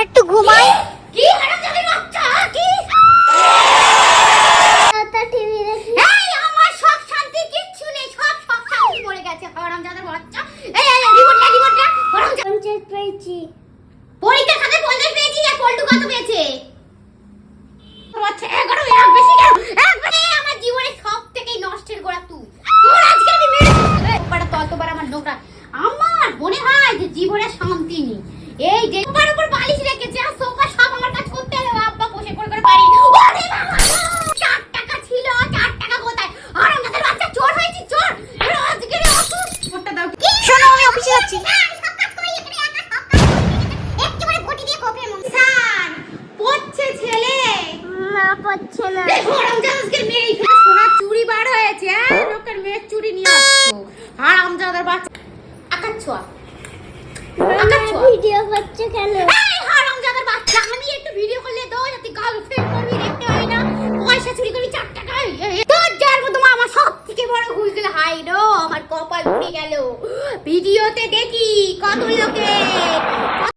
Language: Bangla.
একটু ঘুমাই। কি হারামজাদা বাচ্চা কি? তা টিভি দেখি। এই আমার সব শান্তি কিচ্ছু নেই, সব শান্তি মরে গেছে হারামজাদার বাচ্চা। এই রিমোট না হারামজাদা। পঞ্চায়েত পেয়েছি। পরীক্ষার খাতে 50 পেয়েছি আর পল্টু কত পেয়েছে? আচ্ছা 11 এর বেশি কেন? আমার জীবনে সবথেকে নষ্টের গোড়া তুই। তোর আজকে আমি মেরে পড়া ততবার আমার নোকরা। আমার মনে হয় যে জীবনে শান্তি নেই। এই যে সোফার উপর বালিশ রেখেছে আর সোফা সব আমার কাজ করতে হবে, আব্বা বসে করে পারি। ওরে বাবা 4 টাকা ছিল, 4 টাকা কোথায়? হারামজাদার বাচ্চা চোর হয়েছি চোর। আজকে ওটা দাও। শোনো আমি অফিসে যাচ্ছি। পড়ছে ছেলে না পাচ্ছে না। হারামজাদার মেয়ে এখানে সোনার চুড়ি বার হয়েছে, লোকের মেয়ের চুড়ি নিয়ে আসছো। হারামজাদার বাচ্চা আকাচ্ছোয়া ভিডিও করছে কেন? এই হারামজাদার বাচ্চা, আমি একটু ভিডিও করলে দাও যাতে গার্লফ্রেন্ড করবি, দেখতে হয় না পয়সা চুরি করবি 4 টাকায়। তোর যার মতো আমার সব থেকে বড় ভুল গেল। হাই রো আমার কপাল পুড়ে গেল। ভিডিওতে দেখি কত লোকে